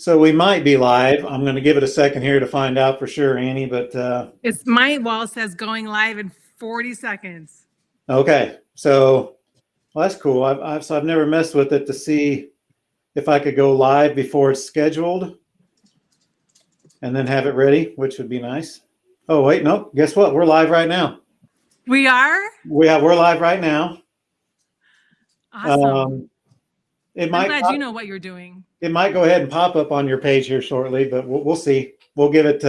So we might be live. I'm going to give it a second here to find out for sure, Annie, but It's my wall says going live in 40 seconds. okay. So well, that's cool. I've never messed with it to see if I could go live before it's scheduled and then have it ready, which would be nice. Oh, wait, no. Guess what? We're live right now. We are? We're live right now. Awesome. It I'm might glad you know what you're doing. it might go ahead and pop up on your page here shortly, but we'll see. We'll give it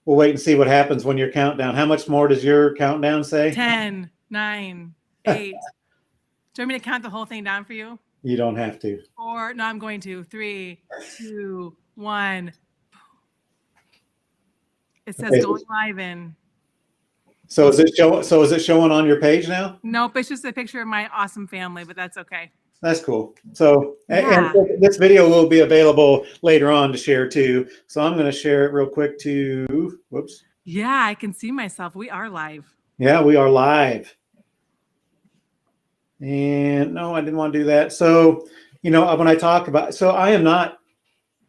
we'll wait and see what happens when your countdown. How much more does your countdown say? 10, 9, 8. Do you want me to count the whole thing down for you? You don't have to. 4. No, I'm going to. 3, 2, 1. It says Okay. going live in. So is it showing on your page now? Nope, it's just a picture of my awesome family, but that's okay. That's cool. So, Yeah. and this video will be available later on to share too. So I'm going to share it real quick to, whoops. Yeah, I can see myself. We are live. Yeah, we are live. And no, I didn't want to do that. So, when I talk about, so I am not,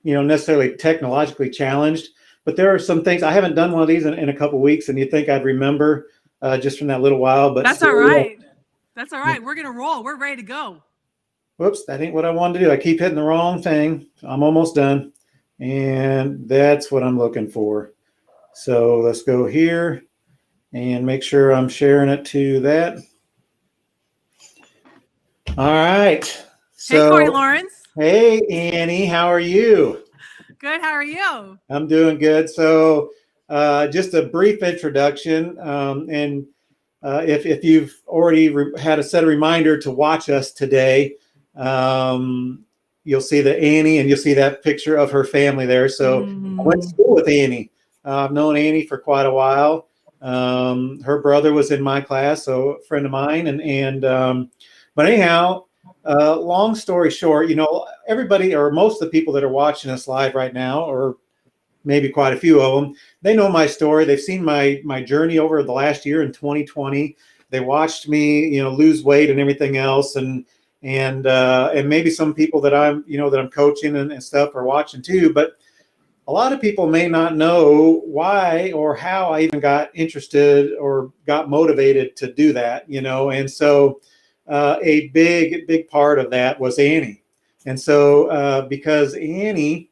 necessarily technologically challenged, but there are some things, I haven't done one of these in a couple of weeks, and you'd think I'd remember just from that little while. But that's all right. That's all right. We're going to roll. We're ready to go. Whoops, that ain't what I wanted to do. I keep hitting the wrong thing. I'm almost done. And that's what I'm looking for. So let's go here and make sure I'm sharing it to that. All right. So, hey, Cory Lawrence. Hey, Annie, how are you? Good. How are you? I'm doing good. So just a brief introduction. And if you've already had a set reminder to watch us today, you'll see the Annie and you'll see that picture of her family there. So I went to school with Annie. I've known Annie for quite a while. Her brother was in my class, so a friend of mine. But anyhow, long story short, everybody or most of the people that are watching us live right now, or maybe quite a few of them, they know my story. They've seen my journey over the last year in 2020. They watched me, lose weight and everything else. And maybe some people that I'm coaching and stuff are watching too. But a lot of people may not know why or how I even got interested or got motivated to do that, And so a big part of that was Annie. And so because Annie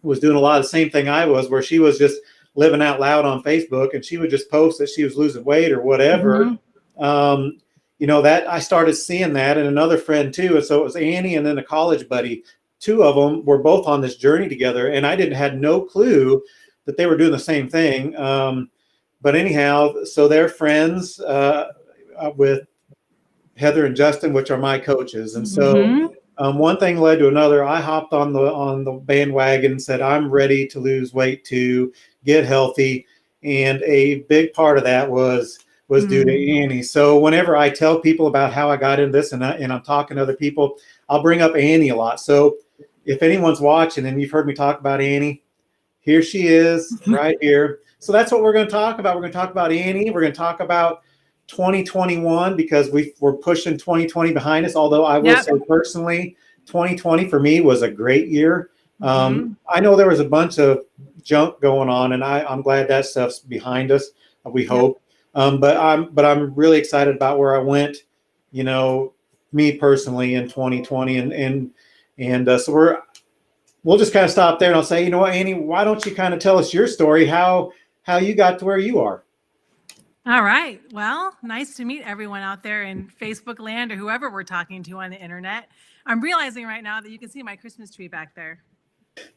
was doing a lot of the same thing I was, where she was just living out loud on Facebook, and she would just post that she was losing weight or whatever. That I started seeing that, and another friend too. And so it was Annie and then a college buddy. Two of them were both on this journey together, and I had no clue that they were doing the same thing. But anyhow, so they're friends with Heather and Justin, which are my coaches. And so one thing led to another. I hopped on the bandwagon and said, I'm ready to lose weight, to get healthy. And a big part of that was due to Annie. So whenever I tell people about how I got into this and I'm talking to other people, I'll bring up Annie a lot. So if anyone's watching and you've heard me talk about Annie, here she is right here. So that's what we're going to talk about. We're going to talk about Annie. We're going to talk about 2021 because we're pushing 2020 behind us. Although I will say personally, 2020 for me was a great year. I know there was a bunch of junk going on, and I'm glad that stuff's behind us. We hope. But I'm really excited about where I went, me personally in 2020, and so we'll just kind of stop there, and I'll say, you know what, Annie, why don't you kind of tell us your story, how you got to where you are? All right. Well, nice to meet everyone out there in Facebook land or whoever we're talking to on the internet. I'm realizing right now that you can see my Christmas tree back there.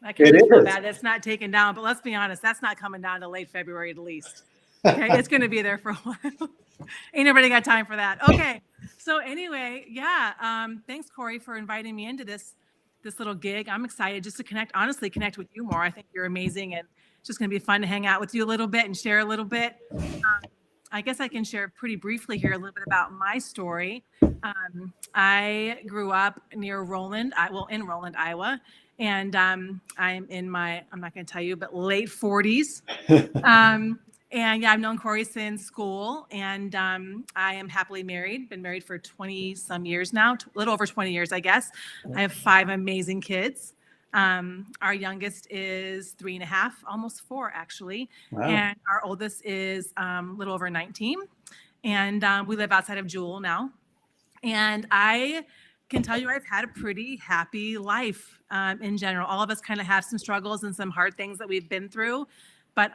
I kind of feel bad it's not taken down, but let's be honest, that's not coming down to late February at least. Okay, it's going to be there for a while. Ain't nobody got time for that. Okay, so anyway, thanks, Cory, for inviting me into this little gig. I'm excited just to connect with you more. I think you're amazing, and it's just going to be fun to hang out with you a little bit and share a little bit. I guess I can share pretty briefly here a little bit about my story. I grew up near Roland, in Roland, Iowa, and I'm in my, I'm not going to tell you, but late 40s. And I've known Cory since school, and I am happily married, been married for 20 some years now, a little over 20 years, I guess. I have 5 amazing kids. Our youngest is 3.5, almost 4 actually. Wow. And our oldest is a little over 19. And we live outside of Jewel now. And I can tell you I've had a pretty happy life in general. All of us kind of have some struggles and some hard things that we've been through. But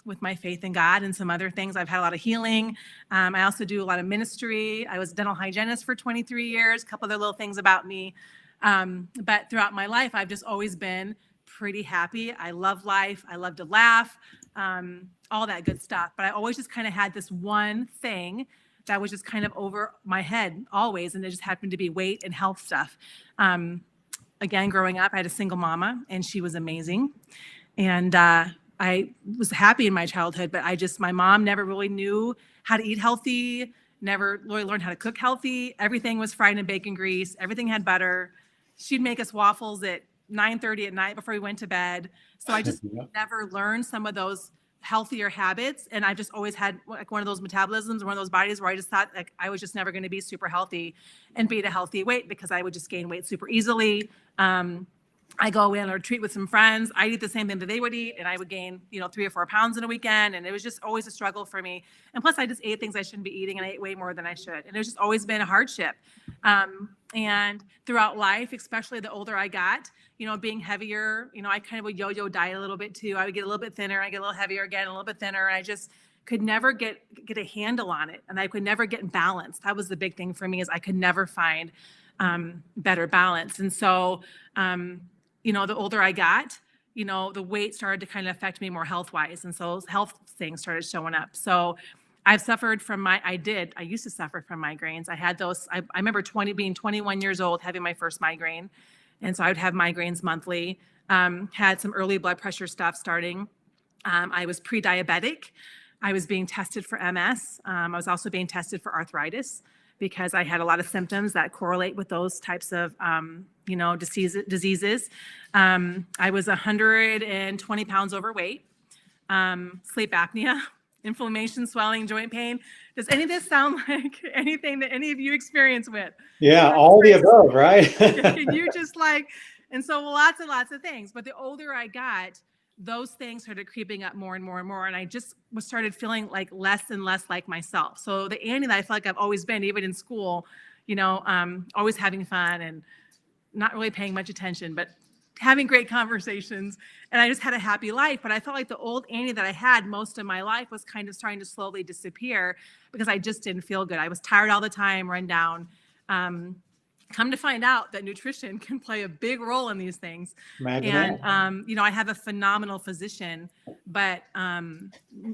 with my faith in God and some other things, I've had a lot of healing. I also do a lot of ministry. I was a dental hygienist for 23 years, a couple other little things about me. But throughout my life, I've just always been pretty happy. I love life. I love to laugh, all that good stuff. But I always just kind of had this one thing that was just kind of over my head always. And it just happened to be weight and health stuff. Again, growing up, I had a single mama and she was amazing. And I was happy in my childhood, but my mom never really knew how to eat healthy, never really learned how to cook healthy. Everything was fried in bacon grease. Everything had butter. She'd make us waffles at 9:30 at night before we went to bed. So I just never learned some of those healthier habits. And I just always had like one of those metabolisms, one of those bodies where I just thought like I was just never going to be super healthy and be at a healthy weight because I would just gain weight super easily. I go in on a retreat with some friends. I'd eat the same thing that they would eat, and I would gain, 3 or 4 pounds in a weekend. And it was just always a struggle for me. And plus, I just ate things I shouldn't be eating, and I ate way more than I should. And it's just always been a hardship. And throughout life, especially the older I got, being heavier, I kind of would yo-yo diet a little bit too. I would get a little bit thinner, I get a little heavier again, a little bit thinner. And I just could never get a handle on it, and I could never get in balance. That was the big thing for me, is I could never find better balance. And so the older I got, the weight started to kind of affect me more health-wise. And so health things started showing up. So I've suffered from I used to suffer from migraines. I had those, I remember being 21 years old, having my first migraine. And so I would have migraines monthly, had some early blood pressure stuff starting. I was pre-diabetic. I was being tested for MS. I was also being tested for arthritis because I had a lot of symptoms that correlate with those types of, diseases. I was 120 pounds overweight, sleep apnea, inflammation, swelling, joint pain. Does any of this sound like anything that any of you experience with? Yeah, all the above, right? You just and so lots and lots of things. But the older I got, those things started creeping up more and more and more. And I just started feeling like less and less like myself. So the Annie that I feel like I've always been, even in school, always having fun and not really paying much attention, but having great conversations. And I just had a happy life. But I felt like the old Annie that I had most of my life was kind of starting to slowly disappear because I just didn't feel good. I was tired all the time, run down. Come to find out that nutrition can play a big role in these things. Imagine and, I have a phenomenal physician, but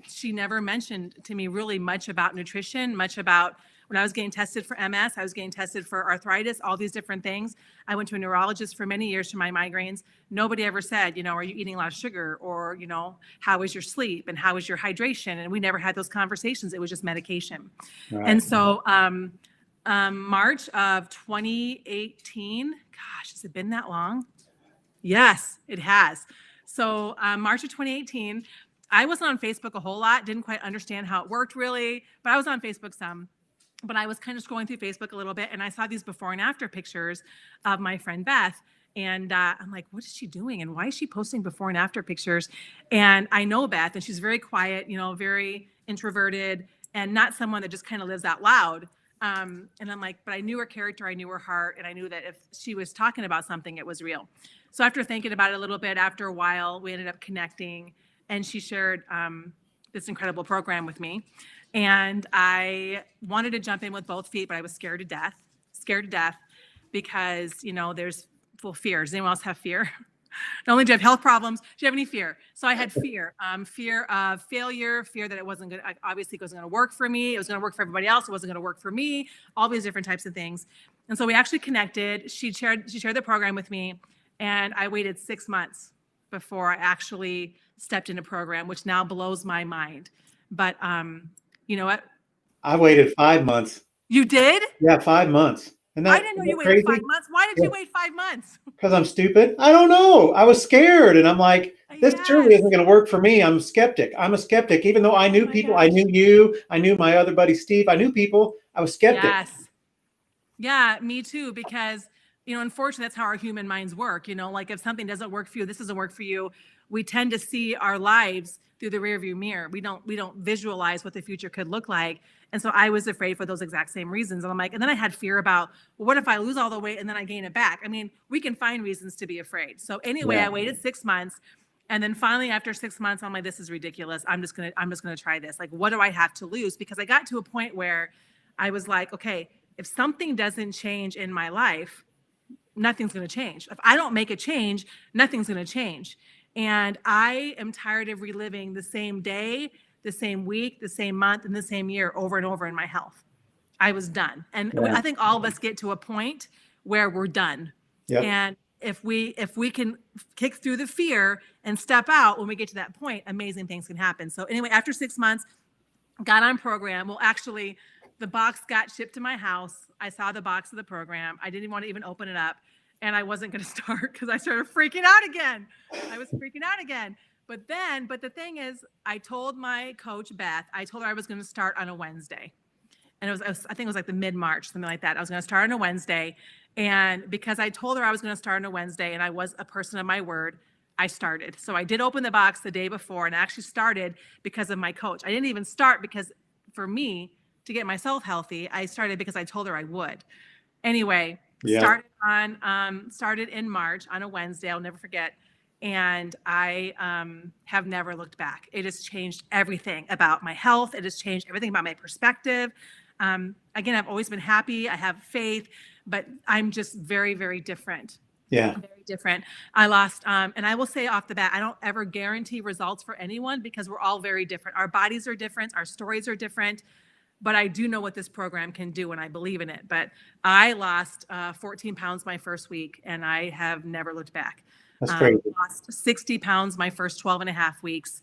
she never mentioned to me really much about nutrition, much about when I was getting tested for MS, I was getting tested for arthritis, all these different things. I went to a neurologist for many years for my migraines. Nobody ever said, are you eating a lot of sugar? Or, how is your sleep? And how is your hydration? And we never had those conversations. It was just medication. Right. And so March of 2018, gosh, has it been that long? Yes, it has. So March of 2018, I wasn't on Facebook a whole lot, didn't quite understand how it worked really, but I was on Facebook some. But I was kind of scrolling through Facebook a little bit, and I saw these before and after pictures of my friend Beth. And I'm like, what is she doing? And why is she posting before and after pictures? And I know Beth, and she's very quiet, very introverted, and not someone that just kind of lives out loud. And I'm like, but I knew her character, I knew her heart, and I knew that if she was talking about something, it was real. So after thinking about it a little bit, after a while, we ended up connecting, and she shared this incredible program with me. And I wanted to jump in with both feet, but I was scared to death because, there's fear. Does anyone else have fear? Not only do you have health problems, do you have any fear? So I had fear, fear of failure, fear that it wasn't good. Obviously, it wasn't going to work for me. It was going to work for everybody else. It wasn't going to work for me, all these different types of things. And so we actually connected. She shared the program with me, and I waited 6 months before I actually stepped into program, which now blows my mind. But you know what? I waited 5 months. You did? Yeah, 5 months. And I didn't know you waited 5 months. Why did you wait 5 months? Because I'm stupid. I don't know. I was scared, and I'm like, this surely isn't going to work for me. I'm a skeptic. Even though I knew people. Gosh. I knew you. I knew my other buddy Steve. I knew people. I was skeptic. Yes. Yeah, me too. Because unfortunately, that's how our human minds work. Like if something doesn't work for you, this doesn't work for you, we tend to see our lives through the rearview mirror. We don't visualize what the future could look like. And so I was afraid for those exact same reasons. And I'm like, and then I had fear about, well, what if I lose all the weight and then I gain it back? I mean, we can find reasons to be afraid. So anyway, I waited 6 months. And then finally, after 6 months, I'm like, this is ridiculous. I'm just gonna try this. Like, what do I have to lose? Because I got to a point where I was like, okay, if something doesn't change in my life, nothing's going to change. If I don't make a change, nothing's going to change. And I am tired of reliving the same day, the same week, the same month, and the same year over and over in my health. I was done. And I think all of us get to a point where we're done. Yep. And if we can kick through the fear and step out when we get to that point, amazing things can happen. So anyway, after 6 months, got on program. Well, actually, the box got shipped to my house. I saw the box of the program. I didn't want to even open it up. And I wasn't going to start because I started freaking out again. I was freaking out again. But the thing is, I told my coach, Beth, I told her I was going to start on a Wednesday. And I think it was like the mid-March, something like that. I was going to start on a Wednesday. And because I told her I was going to start on a Wednesday and I was a person of my word, I started. So I did open the box the day before and I actually started because of my coach. I didn't even start because for me, to get myself healthy, I started because I told her I would. Anyway, started in March on a Wednesday. I'll never forget. And I have never looked back. It has changed everything about my health. It has changed everything about my perspective. Again, I've always been happy. I have faith, but I'm just very, very different. Yeah. Very different. I lost, and I will say off the bat, I don't ever guarantee results for anyone because we're all very different. Our bodies are different. Our stories are different. But I do know what this program can do and I believe in it. But I lost 14 pounds my first week and I have never looked back. That's crazy. Lost 60 pounds my first 12 and a half weeks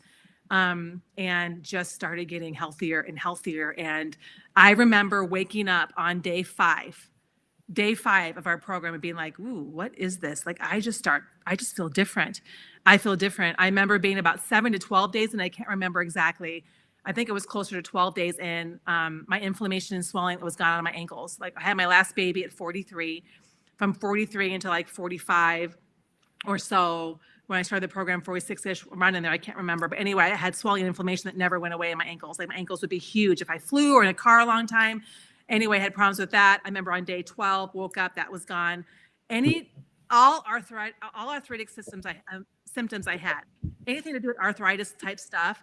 and just started getting healthier and healthier. And I remember waking up on day five of our program and being like, ooh, what is this? Like, I just feel different. I feel different. I remember being about 7 to 12 days and I can't remember exactly. I think it was closer to 12 days in, my inflammation and swelling was gone on my ankles. Like I had my last baby at 43, from 43 into like 45 or so. When I started the program, 46-ish, around in there, I can't remember. But anyway, I had swelling and inflammation that never went away in my ankles. Like my ankles would be huge if I flew or in a car a long time. Anyway, I had problems with that. I remember on day 12, woke up, that was gone. All arthritic symptoms I had, anything to do with arthritis type stuff,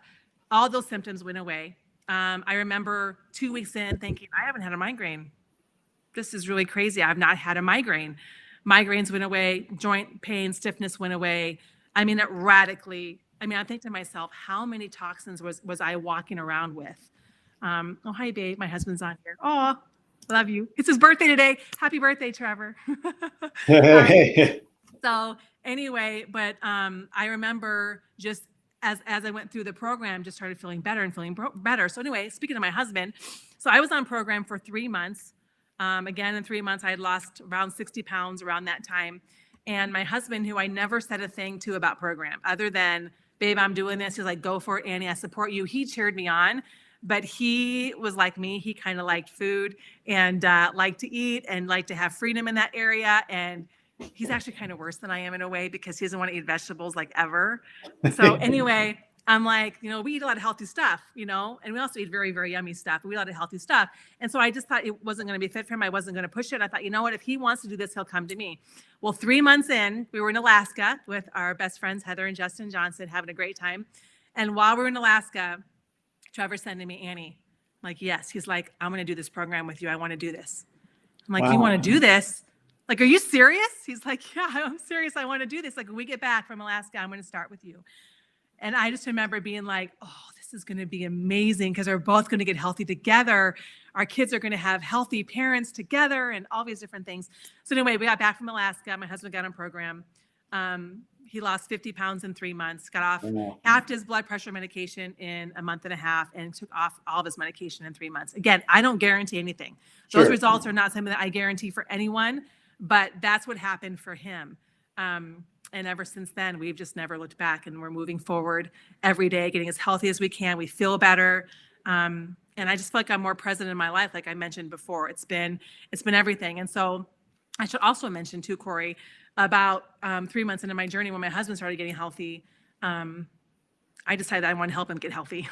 all those symptoms went away. I remember 2 weeks in thinking, I haven't had a migraine. This is really crazy. I've not had a migraine. Migraines went away. Joint pain, stiffness went away. I mean, I think to myself, how many toxins was I walking around with? Oh, hi, babe. My husband's on here. Oh, love you. It's his birthday today. Happy birthday, Trevor. So anyway, but I remember just as I went through the program, just started feeling better and feeling better. So anyway, speaking of my husband, so I was on program for 3 months. Again, in 3 months, I had lost around 60 pounds around that time. And my husband, who I never said a thing to about program, other than, babe, I'm doing this. He's like, go for it, Annie, I support you. He cheered me on. But he was like me. He kind of liked food and liked to eat and liked to have freedom in that area. And he's actually kind of worse than I am in a way because he doesn't want to eat vegetables like ever. So anyway, I'm like, we eat a lot of healthy stuff, and we also eat very, very yummy stuff. But we eat a lot of healthy stuff. And so I just thought it wasn't going to be fit for him. I wasn't going to push it. I thought, you know what, if he wants to do this, he'll come to me. Well, 3 months in, we were in Alaska with our best friends, Heather and Justin Johnson, having a great time. And while we were in Alaska, Trevor said to me, Annie, I'm like, yes. He's like, I'm going to do this program with you. I want to do this. I'm like, wow. You want to do this? Like, are you serious? He's like, yeah, I'm serious. I want to do this. Like, when we get back from Alaska, I'm going to start with you. And I just remember being like, oh, this is going to be amazing because we're both going to get healthy together. Our kids are going to have healthy parents together and all these different things. So anyway, we got back from Alaska. My husband got on program. He lost 50 pounds in 3 months, got off half his blood pressure medication in a month and a half, and took off all of his medication in 3 months. Again, I don't guarantee anything. Those results are not something that I guarantee for anyone, but that's what happened for him. And ever since then, we've just never looked back, and we're moving forward every day, getting as healthy as we can. We feel better. And I just feel like I'm more present in my life. Like I mentioned before, it's been everything. And so I should also mention too, Cory, about 3 months into my journey when my husband started getting healthy, I decided I want to help him get healthy.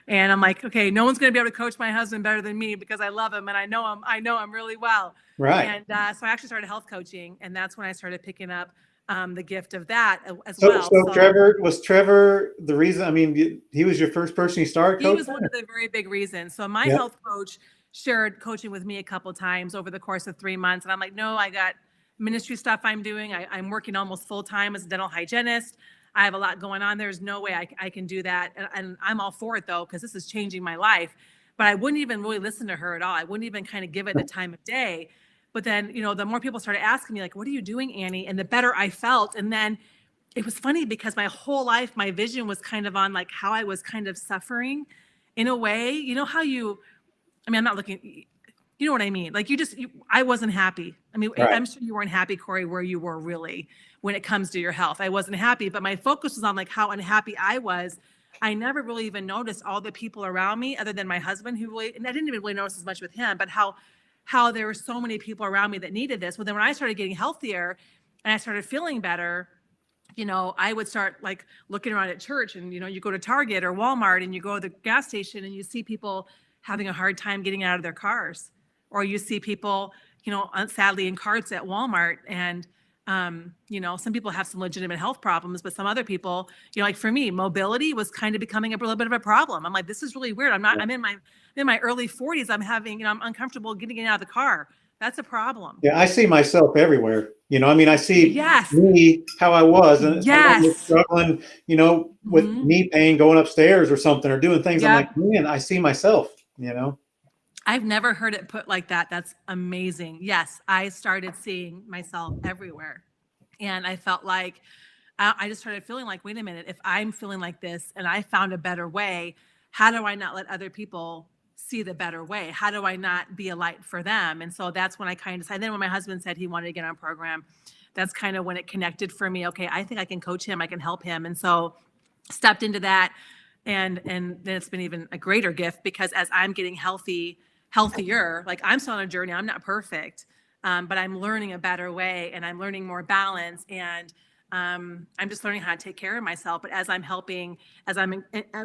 And I'm like, okay, no one's going to be able to coach my husband better than me because I love him and I know him really well. Right. And so I actually started health coaching, and that's when I started picking up the gift of that as So, well. so Trevor the reason? I mean, he was your first person you started coaching? He was one of the very big reasons. So my Yep. health coach shared coaching with me a couple of times over the course of 3 months. And I'm like, no, I got ministry stuff I'm doing. I'm working almost full time as a dental hygienist. I have a lot going on. There's no way I can do that. And I'm all for it though, because this is changing my life. But I wouldn't even really listen to her at all. I wouldn't even kind of give it the time of day. But then, the more people started asking me like, what are you doing, Annie? And the better I felt. And then it was funny because my whole life, my vision was kind of on like how I was kind of suffering in a way. You know how I'm not looking, you know what I mean? Like I wasn't happy. I mean, Right. I'm sure you weren't happy, Cory, where you were really when it comes to your health. I wasn't happy, but my focus was on like how unhappy I was. I never really even noticed all the people around me other than my husband and I didn't even really notice as much with him, but how there were so many people around me that needed this. Well, then when I started getting healthier and I started feeling better, I would start like looking around at church and, you go to Target or Walmart and you go to the gas station and you see people having a hard time getting out of their cars, or you see people, sadly in carts at Walmart. And, some people have some legitimate health problems, but some other people, like for me, mobility was kind of becoming a little bit of a problem. I'm like, this is really weird. I'm in my early 40s. I'm having, I'm uncomfortable getting out of the car. That's a problem. Yeah, I see myself everywhere. I mean, I see Yes. me how I was, and someone was Yes. struggling, with knee pain going upstairs or something or doing things. Yep. I'm like, man, I see myself. I've never heard it put like that. That's amazing. Yes, I started seeing myself everywhere, and I felt like I just started feeling like, wait a minute, if I'm feeling like this and I found a better way, how do I not let other people see the better way? How do I not be a light for them? And so that's when I kind of decided. Then when my husband said he wanted to get on a program, that's kind of when it connected for me. Okay, I think I can coach him. I can help him. And so stepped into that. And then it's been even a greater gift because as I'm getting healthier, like I'm still on a journey. I'm not perfect, but I'm learning a better way and I'm learning more balance. And I'm just learning how to take care of myself. But as I'm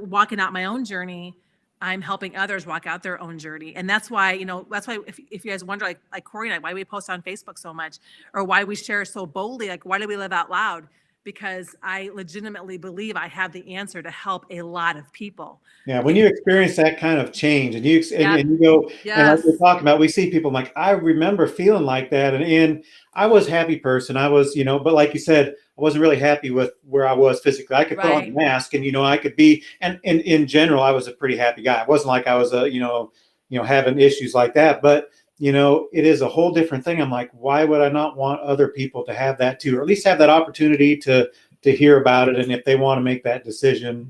walking out my own journey, I'm helping others walk out their own journey. And that's why if you guys wonder, like Cory and I, why we post on Facebook so much or why we share so boldly, like why do we live out loud? Because I legitimately believe I have the answer to help a lot of people. Yeah, when you experience that kind of change and you go, and like Yes. we're talking about, we see people like, I remember feeling like that. And I was a happy person. I was, but like you said, I wasn't really happy with where I was physically. I could put on a mask and, I could be, and in general, I was a pretty happy guy. It wasn't like I was having issues like that, but it is a whole different thing. I'm like, why would I not want other people to have that too, or at least have that opportunity to hear about it? And if they want to make that decision,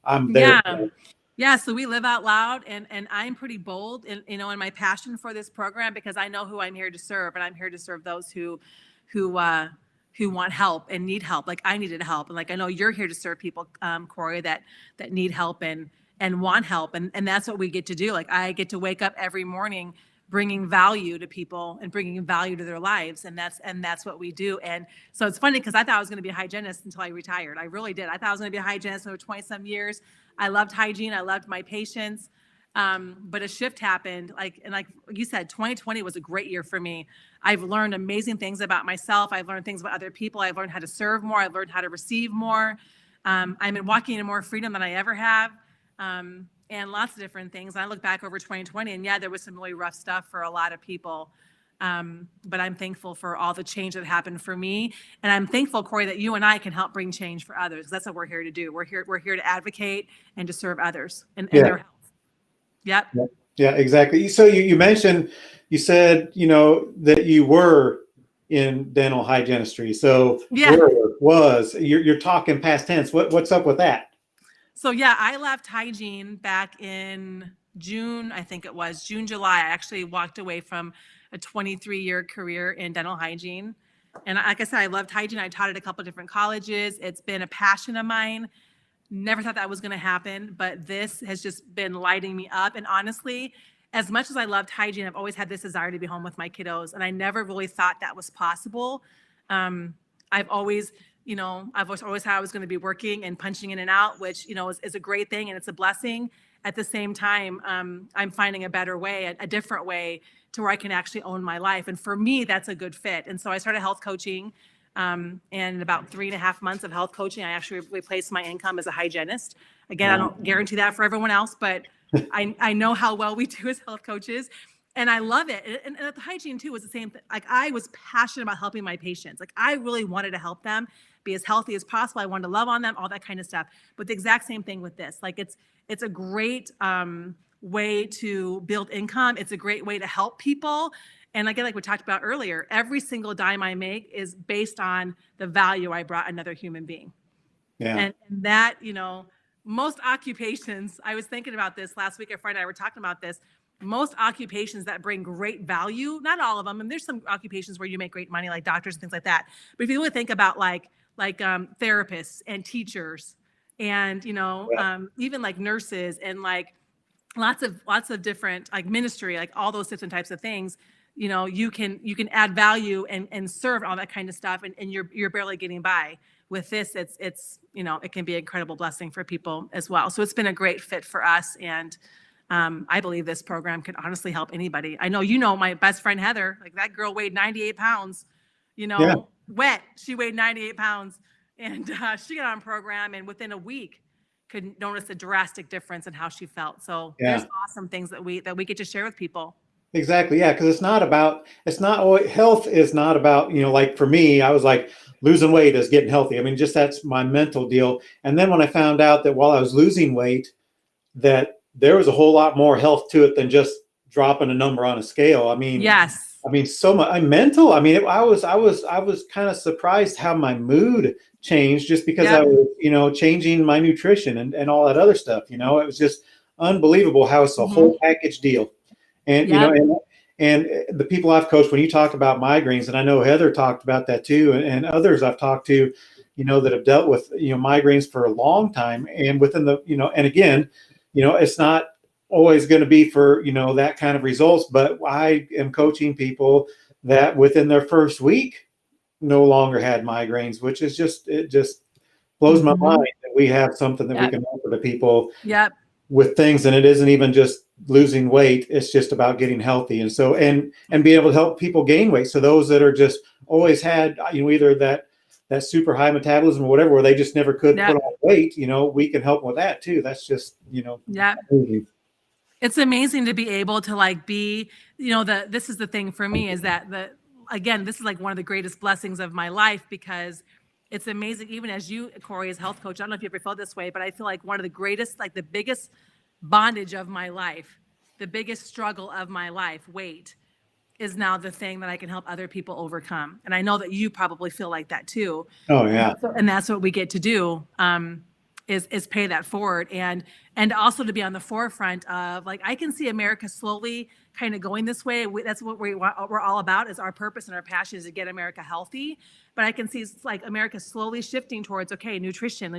I'm there. Yeah. So we live out loud, and I'm pretty bold in my passion for this program because I know who I'm here to serve, and I'm here to serve those who want help and need help. Like I needed help, and like I know you're here to serve people, Cory, that need help and want help, and that's what we get to do. Like I get to wake up every morning bringing value to people and bringing value to their lives. And that's what we do. And so it's funny because I thought I was going to be a hygienist until I retired. I really did. I thought I was going to be a hygienist for 20 some years. I loved hygiene. I loved my patients. But a shift happened. Like you said, 2020 was a great year for me. I've learned amazing things about myself. I've learned things about other people. I've learned how to serve more. I've learned how to receive more. I'm walking in more freedom than I ever have. And lots of different things. And I look back over 2020 and there was some really rough stuff for a lot of people. But I'm thankful for all the change that happened for me. And I'm thankful, Cory, that you and I can help bring change for others. That's what we're here to do. We're here to advocate and to serve others and their health. Yep. Yeah, exactly. So you mentioned, you said, that you were in dental hygienistry. So you're talking past tense. What's up with that? So I left hygiene back in June. I think it was July. I actually walked away from a 23-year career in dental hygiene. And like I said, I loved hygiene. I taught at a couple of different colleges. It's been a passion of mine. Never thought that was going to happen, but this has just been lighting me up. And honestly, as much as I loved hygiene, I've always had this desire to be home with my kiddos. And I never really thought that was possible. I've always, I've always thought I was going to be working and punching in and out, which, is a great thing. And it's a blessing. At the same time, I'm finding a better way, a different way to where I can actually own my life. And for me, that's a good fit. And so I started health coaching. And in about 3.5 months of health coaching, I actually replaced my income as a hygienist. Again, I don't guarantee that for everyone else, but I know how well we do as health coaches, and I love it. And the hygiene too was the same thing. Like, I was passionate about helping my patients. Like, I really wanted to help them be as healthy as possible. I wanted to love on them, all that kind of stuff. But the exact same thing with this. Like, it's a great way to build income. It's a great way to help people. And again, like we talked about earlier, every single dime I make is based on the value I brought another human being. Yeah. And that, most occupations, I was thinking about this last week, a friend and I were talking about this, most occupations that bring great value, not all of them, and there's some occupations where you make great money, like doctors and things like that. But if you really think about like therapists and teachers and, even like nurses and like lots of different, like ministry, like all those different types of things, you can add value and serve all that kind of stuff. And you're barely getting by. With this, it's it can be an incredible blessing for people as well. So it's been a great fit for us. And I believe this program can honestly help anybody. I know, my best friend, Heather, like that girl weighed 98 pounds, wet. She weighed 98 pounds and she got on program and within a week could notice a drastic difference in how she felt. So there's awesome things that we get to share with people. Exactly. Yeah. Because health is not about, like for me, I was like, losing weight is getting healthy. I mean, just that's my mental deal. And then when I found out that while I was losing weight, that there was a whole lot more health to it than just dropping a number on a scale. I mean, yes. I mean, so much. I'm mental. I mean, I was kind of surprised how my mood changed just because I was, changing my nutrition and all that other stuff. It was just unbelievable how it's a whole package deal. And and the people I've coached, when you talk about migraines, and I know Heather talked about that too, and others I've talked to, that have dealt with, migraines for a long time, and within the, and again, it's not always going to be for, that kind of results, but I am coaching people that within their first week no longer had migraines, which is it just blows my mind that we have something that we can offer to people. With things, and it isn't even just losing weight, it's just about getting healthy, and so and be able to help people gain weight. So those that are just always had either that super high metabolism or whatever, where they just never could put on weight, we can help with that too. That's just amazing. It's amazing to be able to be, this is the thing for me, is that this is like one of the greatest blessings of my life, because it's amazing. Even as you, Cory, as health coach, I don't know if you ever felt this way, but I feel like one of the greatest, like the biggest bondage of my life, the biggest struggle of my life, weight, is now the thing that I can help other people overcome. And I know that you probably feel like that too. Oh yeah. And that's what we get to do, is pay that forward, and also to be on the forefront of, like, I can see America slowly kind of going this way. That's what we're all about, is our purpose and our passion is to get America healthy. But I can see like America slowly shifting towards, okay, nutrition.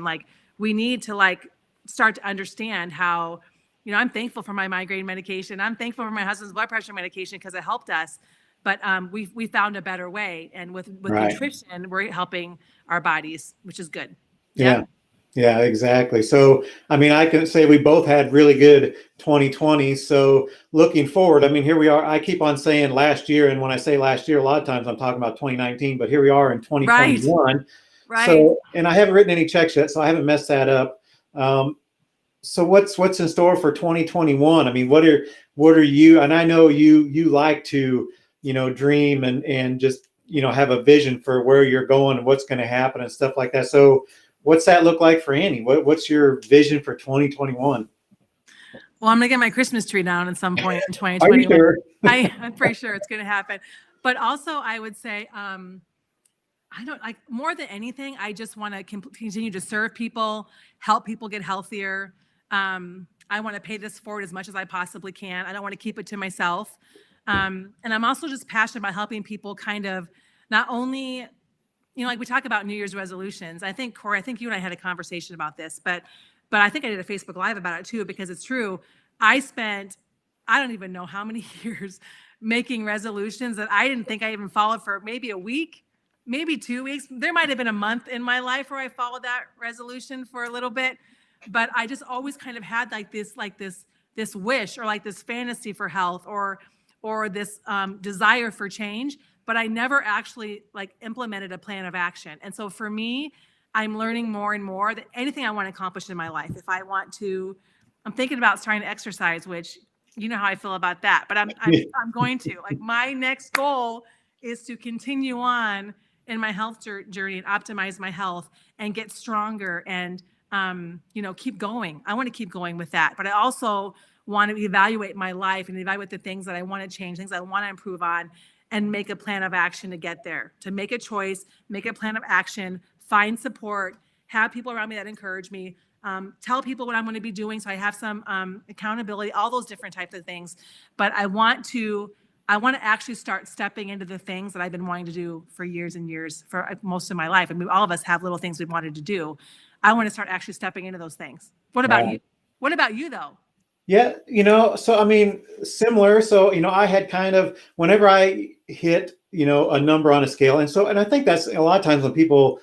Like, we need to start to understand how, I'm thankful for my migraine medication. I'm thankful for my husband's blood pressure medication because it helped us. But we found a better way. And with nutrition, we're helping our bodies, which is good. Yeah, exactly. So, I mean, I can say we both had really good 2020. So looking forward, I mean, here we are. I keep on saying last year. And when I say last year, a lot of times I'm talking about 2019, but here we are in 2021. Right. So, and I haven't written any checks yet, so I haven't messed that up. So what's in store for 2021? I mean, what are you, and I know you like to, dream and just, have a vision for where you're going and what's going to happen and stuff like that. So what's that look like for Annie? What's your vision for 2021? Well, I'm going to get my Christmas tree down at some point in 2021. Are you sure? I'm pretty sure it's going to happen. But also, I would say, more than anything, I just want to continue to serve people, help people get healthier. I want to pay this forward as much as I possibly can. I don't want to keep it to myself. And I'm also just passionate about helping people kind of not only, like we talk about New Year's resolutions. I think, Cory, you and I had a conversation about this, but I think I did a Facebook Live about it too, because it's true. I spent I don't even know how many years making resolutions that I didn't think I even followed for maybe a week, maybe 2 weeks. There might have been a month in my life where I followed that resolution for a little bit, but I just always kind of had this wish or like this fantasy for health or this desire for change, but I never actually like implemented a plan of action. And so for me, I'm learning more and more that anything I want to accomplish in my life, if I want to, I'm thinking about starting to exercise, which you know how I feel about that, but I'm going to, like, my next goal is to continue on in my health journey and optimize my health and get stronger and, keep going. I want to keep going with that, but I also want to evaluate my life and evaluate the things that I want to change, things I want to improve on, and make a plan of action to get there, to make a choice, make a plan of action, find support, have people around me that encourage me, tell people what I'm going to be doing so I have some accountability, all those different types of things. But I want to actually start stepping into the things that I've been wanting to do for years and years, for most of my life. I mean, all of us have little things we wanted to do. I want to start actually stepping into those things. What about you? What about you, though? Yeah, so I mean, similar. So, I had kind of, whenever I hit, a number on a scale. And I think that's a lot of times when people,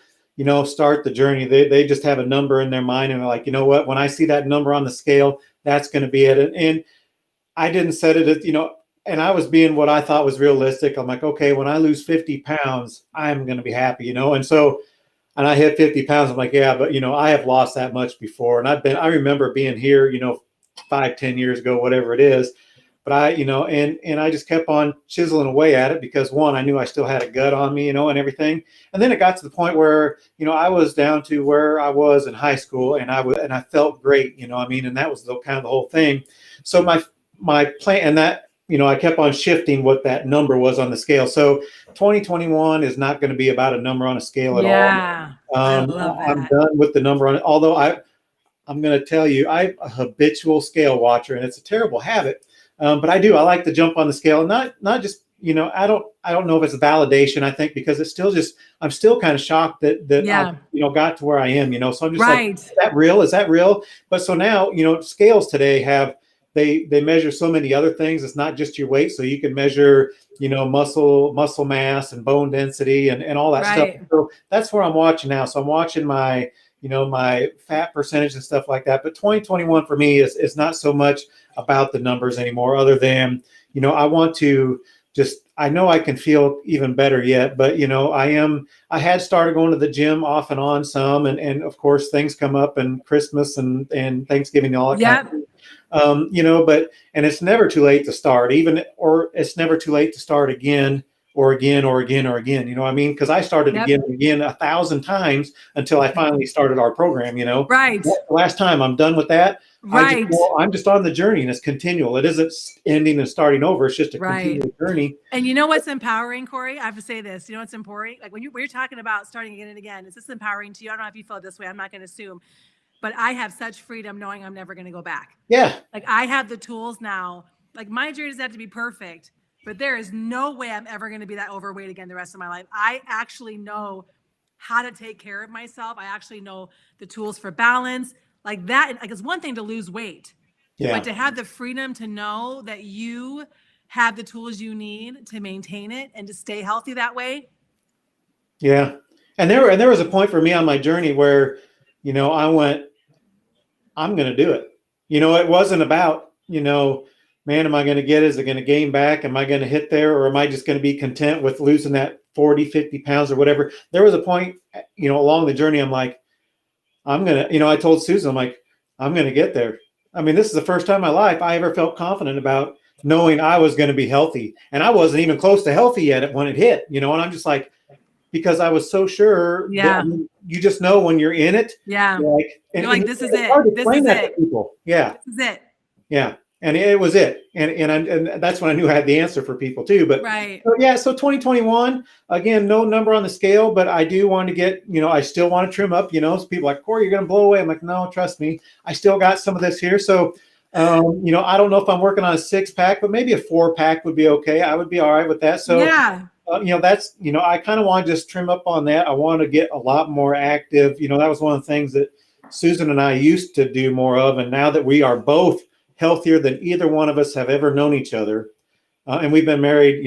start the journey, they just have a number in their mind and they're like, you know what, when I see that number on the scale, that's going to be it. And I didn't set it at, and I was being what I thought was realistic. I'm like, okay, when I lose 50 pounds, I'm going to be happy, and so, and I hit 50 pounds. I'm like, yeah, but, I have lost that much before. And I remember being here, 5-10 years ago, whatever it is. But and I just kept on chiseling away at it because, one, I knew I still had a gut on me, and everything. And then it got to the point where, I was down to where I was in high school, and I felt great, and that was kind of the whole thing. So my plan, and that, I kept on shifting what that number was on the scale. So 2021 is not going to be about a number on a scale at all. I love that. I'm done with the number on it. Although I'm going to tell you, I'm a habitual scale watcher, and it's a terrible habit. But I like to jump on the scale, and not just, I don't know if it's a validation. I think because it's still I'm still kind of shocked that I, got to where I am, so I'm just like, is that real? Is that real? But so now, scales today they measure so many other things. It's not just your weight. So you can measure, muscle mass and bone density and all that stuff. So that's where I'm watching now. So I'm watching my fat percentage and stuff like that. But 2021 for me is not so much about the numbers anymore, other than, I want to I know I can feel even better yet, but, I had started going to the gym off and on some, and of course things come up, and Christmas and Thanksgiving, and all that kind of thing. And it's never too late to start, or it's never too late to start again or again or again or again. You know what I mean? Because I started again and again 1,000 times until I finally started our program. The last time, I'm done with that. I'm just on the journey, and it's continual. It isn't ending and starting over. It's just a continual journey. And you know what's empowering, Cory? I have to say this. You know what's important? Like when you're talking about starting again and again, is this empowering to you? I don't know if you feel this way. I'm not going to assume. But I have such freedom knowing I'm never going to go back. Yeah. Like I have the tools now. Like my journey doesn't have to be perfect, but there is no way I'm ever going to be that overweight again the rest of my life. I actually know how to take care of myself. I actually know the tools for balance. Like that, like it's one thing to lose weight, but to have the freedom to know that you have the tools you need to maintain it and to stay healthy that way. Yeah. And there was a point for me on my journey where, I went, I'm going to do it. It wasn't about, man, am I going to get it? Is it going to gain back? Am I going to hit there? Or am I just going to be content with losing that 40, 50 pounds or whatever? There was a point, along the journey, I'm like, I'm going to, I told Susan, I'm like, I'm going to get there. I mean, this is the first time in my life I ever felt confident about knowing I was going to be healthy. And I wasn't even close to healthy yet when it hit, and I'm just like, because I was so sure. Yeah. That, you just know when you're in it. Yeah. You're like, this is it. This is it. Yeah. This is it. Yeah. And it was it. And that's when I knew I had the answer for people too. But so 2021, again, no number on the scale, but I do want to get, I still want to trim up, so people are like, Cory, you're going to blow away. I'm like, no, trust me. I still got some of this here. So, I don't know if I'm working on a 6-pack, but maybe a 4-pack would be okay. I would be all right with that. So, that's, I kind of want to just trim up on that. I want to get a lot more active. That was one of the things that Susan and I used to do more of. And now that we are both healthier than either one of us have ever known each other. And we've been married,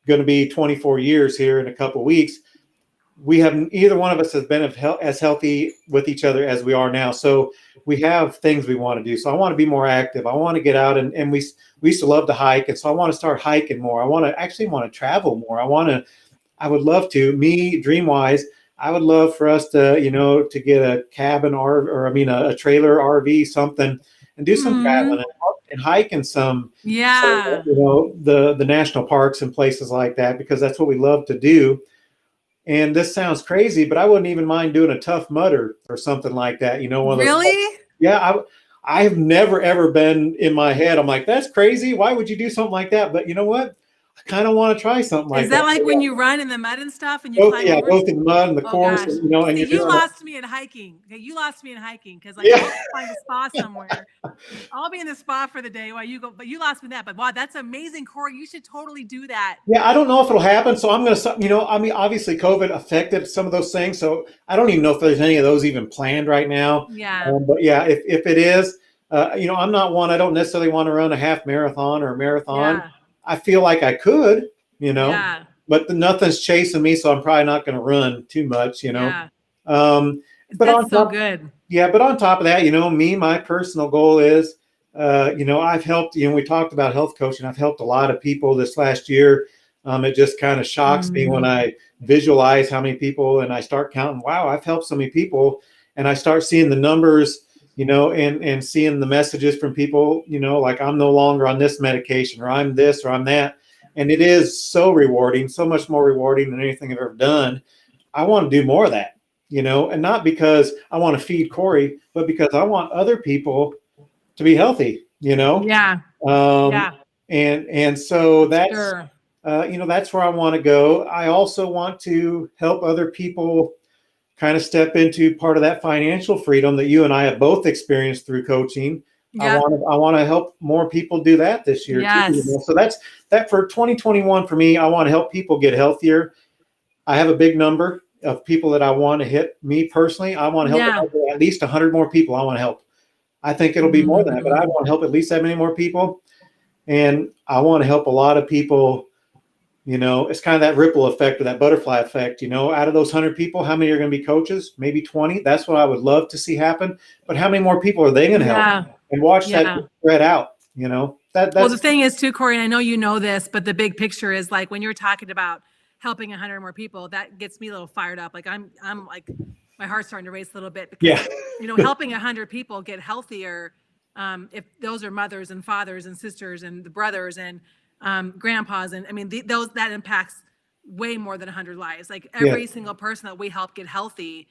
going to be 24 years here in a couple of weeks. We haven't, either one of us has been as healthy with each other as we are now. So we have things we want to do. So I want to be more active. I want to get out, and we used to love to hike. And so I want to start hiking more. I want to travel more. I would love to, dream wise, I would love for us to, to get a cabin a trailer RV, something, and do some traveling and hike in some, the national parks and places like that, because that's what we love to do. And this sounds crazy, but I wouldn't even mind doing a Tough Mudder or something like that. One of those. Really? Yeah. I have never, ever been in my head. I'm like, that's crazy. Why would you do something like that? But you know what? I kind of want to try something like that. Is that like when you run in the mud and stuff and you climb over? Go through the mud and the course, and you lost me in hiking. Okay, you lost me in hiking because I'll find a spa somewhere. I'll be in the spa for the day while you go, but you lost me in that. But wow, that's amazing, Cory. You should totally do that. Yeah, I don't know if it'll happen. So I'm going to, obviously COVID affected some of those things. So I don't even know if there's any of those even planned right now. Yeah. But yeah, if it is, I'm not one, I don't necessarily want to run a half marathon or a marathon. Yeah. I feel like I could, but nothing's chasing me, so I'm probably not going to run too much, Yeah. But that's so good. Yeah, but on top of that, my personal goal is, I've helped, we talked about health coaching. I've helped a lot of people this last year. It just kind of shocks me when I visualize how many people, and I start counting, wow, I've helped so many people, and I start seeing the numbers, and seeing the messages from people, like I'm no longer on this medication, or I'm this, or I'm that. And it is so rewarding, so much more rewarding than anything I've ever done. I want to do more of that, and not because I want to feed Cory, but because I want other people to be healthy, Yeah. And so that's, that's where I want to go. I also want to help other people kind of step into part of that financial freedom that you and I have both experienced through coaching. Yeah. I want to help more people do that this year. Yes. Too. So that's that for 2021 for me. I want to help people get healthier. I have a big number of people that I want to hit. Me personally, I want to help at least 100 more people. I want to help. I think it'll be more than that, but I want to help at least that many more people. And I want to help a lot of people. It's kind of that ripple effect or that butterfly effect, out of those 100 people, how many are going to be coaches? Maybe 20. That's what I would love to see happen. But how many more people are they going to help? And watch that spread out, That's, well, the thing is too, Cory, and I know you know this, but the big picture is like when you're talking about helping 100 more people, that gets me a little fired up. Like I'm like, my heart's starting to race a little bit because, helping 100 people get healthier. If those are mothers and fathers and sisters and the brothers and grandpas, and I mean, that impacts way more than 100 lives. Like every single person that we help get healthy,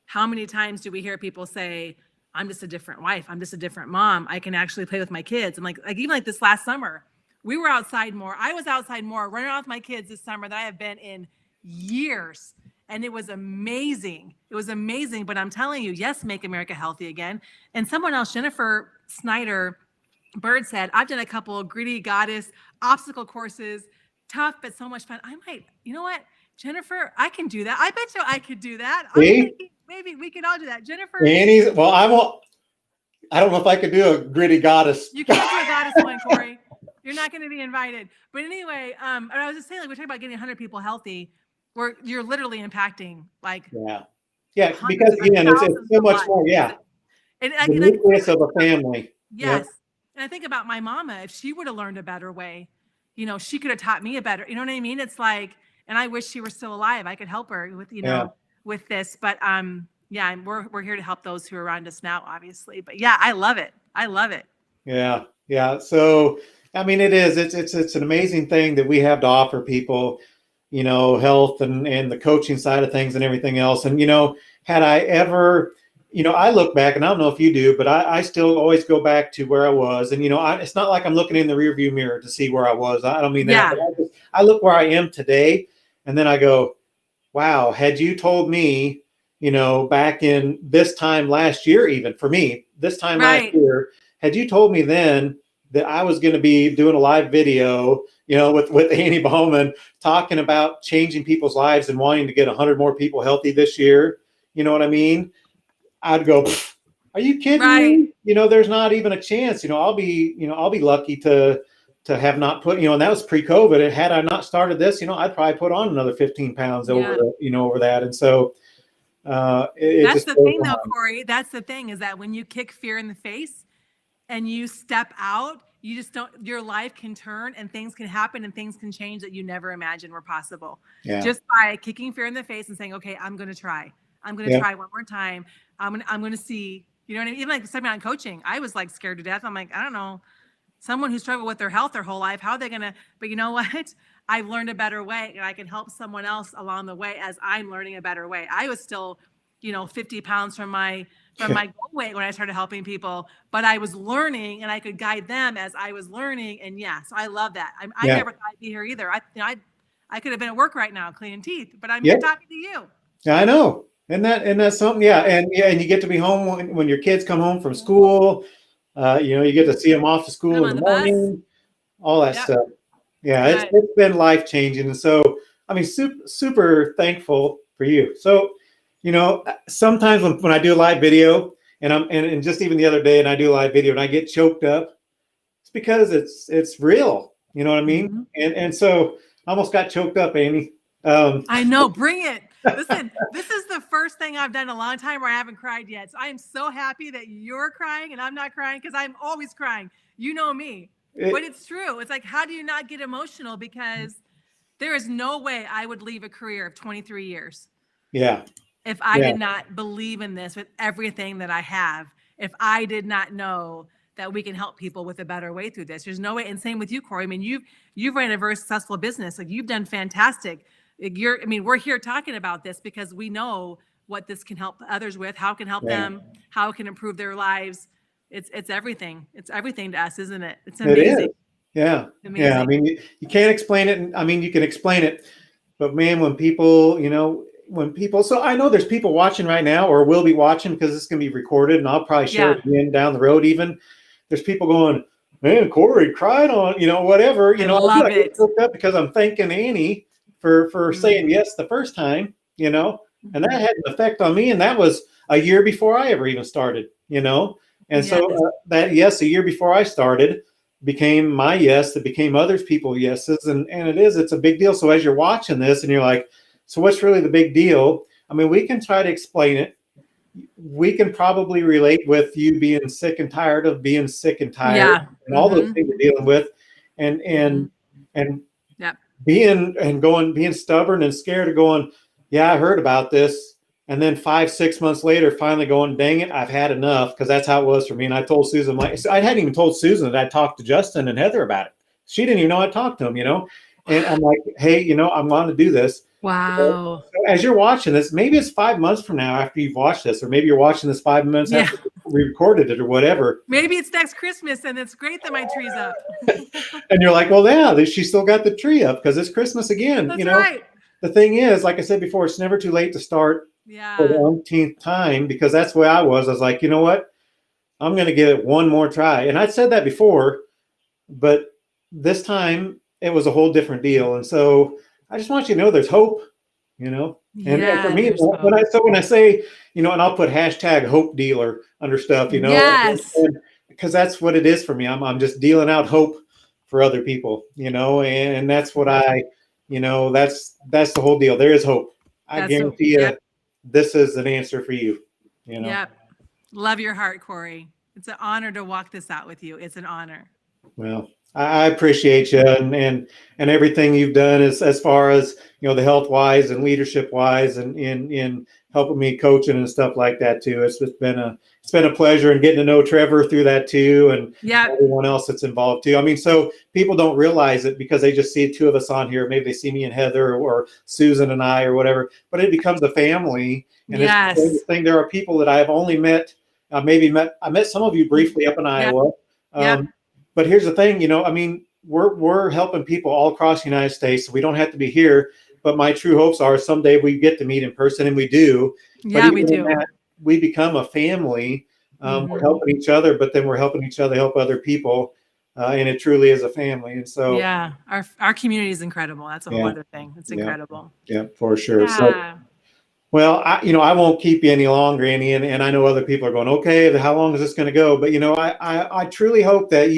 how many times do we hear people say, I'm just a different wife. I'm just a different mom. I can actually play with my kids. And like even like this last summer, we were outside more. I was outside more running around with my kids this summer than I have been in years. And it was amazing. It was amazing. But I'm telling you, yes, make America healthy again. And someone else, Jennifer Snyder Bird, said, I've done a couple of gritty goddess obstacle courses, tough, but so much fun. I might, you know what, Jennifer, I can do that. I bet you I could do that. Maybe we can all do that. Jennifer. Well, I don't know if I could do a gritty goddess. You can't do a goddess one, Cory. You're not going to be invited. But anyway, I was just saying, like, we're talking about getting 100 people healthy, where you're literally impacting like because again, it's so much more. Yeah, and the nucleus of a family. Yes, and I think about my mama. If she would have learned a better way, she could have taught me a better. You know what I mean? It's like, and I wish she were still alive. I could help her with with this, but we're here to help those who are around us now, obviously. But yeah, I love it. Yeah. So I mean, it's an amazing thing that we have to offer people, health and the coaching side of things and everything else. And had I ever, I look back, and I don't know if you do, but I still always go back to where I was. And it's not like I'm looking in the rearview mirror to see where I was. I don't mean that. But I look where I am today, and then I go, wow, had you told me, back in this time last year, even for me, this time last year, had you told me then that I was going to be doing a live video, with Annie Bowman talking about changing people's lives and wanting to get 100 more people healthy this year, you know what I mean? I'd go, are you kidding Right. me? There's not even a chance. I'll be lucky to have not put, and that was pre-COVID. Had I not started this, I'd probably put on another 15 pounds over, over that. And so it That's just the goes thing, though, on. Cory. That's the thing, is that when you kick fear in the face and you step out, you just don't, your life can turn and things can happen and things can change that you never imagined were possible. Yeah. Just by kicking fear in the face and saying, okay, I'm going to try. I'm going to try one more time. I'm going to see, you know what I mean? Even like stepping on coaching, I was like scared to death. I'm like, I don't know, someone who struggled with their health their whole life, how are they going to, but you know what? I've learned a better way, and I can help someone else along the way as I'm learning a better way. I was still, 50 pounds from my goal weight when I started helping people, but I was learning and I could guide them as I was learning. And so I love that. I never thought I'd be here either. I could have been at work right now cleaning teeth, but I'm here talking to you. I know. And that's something. Yeah. And you get to be home when your kids come home from school. You get to see them off to school in the morning, all that stuff. Yeah. It's been life changing. And so, I mean, super, super thankful for you. So, sometimes when I do a live video and just even the other day, and I do a live video and I get choked up, it's because it's real. You know what I mean? Mm-hmm. And so I almost got choked up, Amy. I know. Bring it. Listen, this is the first thing I've done in a long time where I haven't cried yet. So I am so happy that you're crying and I'm not crying, because I'm always crying. You know me. But it's true. It's like, how do you not get emotional? Because there is no way I would leave a career of 23 years. Yeah. If I did not believe in this with everything that I have, if I did not know that we can help people with a better way through this, there's no way. And same with you, Cory. I mean, you've ran a very successful business. Like, you've done fantastic. We're here talking about this because we know what this can help others with, how it can help them, how it can improve their lives. It's everything. It's everything to us, isn't it? It's amazing. It is. Yeah. Amazing. Yeah. I mean, you can't explain it. I mean, you can explain it, but man, when people, so I know there's people watching right now or will be watching, because this is going to be recorded and I'll probably share it again down the road. Even there's people going, man, Cory cried on, whatever, I love it. Up because I'm thanking Annie for saying yes the first time, and that had an effect on me. And that was a year before I ever even started, and so that yes, a year before I started became my yes, that became others people's yeses. And it's a big deal. So as you're watching this and you're like, so what's really the big deal? I mean, we can try to explain it. We can probably relate with you being sick and tired of being sick and tired, and all those things you're dealing with, and being stubborn and scared of going, yeah, I heard about this. And then 5-6 months later, finally going, dang it, I've had enough. Because that's how it was for me. And I told Susan, I hadn't even told Susan that I talked to Justin and Heather about it. She didn't even know I talked to them, And I'm like, hey, I'm going to do this. Wow. So as you're watching this, maybe it's 5 months from now after you've watched this, or maybe you're watching this 5 months after we recorded it or whatever. Maybe it's next Christmas and it's great that my tree's up. And you're like, well, yeah, she still got the tree up because it's Christmas again. That's right. The thing is, like I said before, it's never too late to start for the umpteenth time, because that's the way I was. I was like, you know what? I'm going to give it one more try. And I'd said that before, but this time it was a whole different deal. And so I just want you to know there's hope, And for me, when I say, and I'll put hashtag hope dealer under stuff, Yes. Because that's what it is for me. I'm just dealing out hope for other people, and that's what that's the whole deal. There is hope. I guarantee you this is an answer for you, Yep. Love your heart, Cory. It's an honor to walk this out with you. It's an honor. Well, I appreciate you and everything you've done as far as, the health wise and leadership wise and in helping me coaching and stuff like that too. It's been a pleasure, and getting to know Trevor through that too, and everyone else that's involved too. I mean, so people don't realize it because they just see two of us on here. Maybe they see me and Heather or Susan and I or whatever, but it becomes a family. And it's the thing. There are people that I've only met, I met some of you briefly up in Iowa. But here's the thing, we're helping people all across the United States. So we don't have to be here. But my true hopes are someday we get to meet in person, and we do. Yeah, we do. We become a family. We're helping each other, but then we're helping each other help other people. And it truly is a family. And so our community is incredible. That's a whole other thing. It's incredible. Yeah, for sure. Yeah. Well, I won't keep you any longer, Annie, and I know other people are going, okay, how long is this going to go? But I truly hope that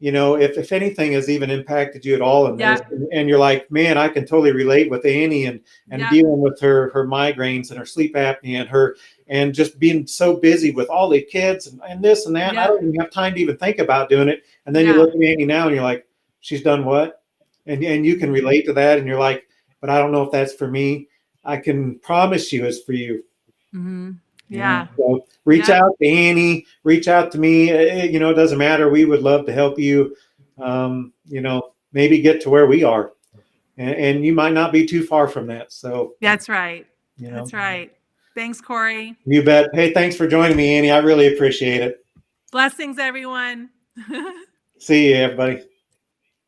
if anything has even impacted you at all in this, and you're like, man, I can totally relate with Annie and dealing with her migraines and her sleep apnea and just being so busy with all the kids and this and that. And I don't even have time to even think about doing it. And then you look at Annie now and you're like, she's done what? And you can relate to that, and you're like, but I don't know if that's for me. I can promise you it's for you. Mm-hmm. Yeah. So reach out to Annie, reach out to me. It doesn't matter. We would love to help you, maybe get to where we are. And you might not be too far from that. So that's right. That's right. Thanks, Cory. You bet. Hey, thanks for joining me, Annie. I really appreciate it. Blessings, everyone. See you, everybody.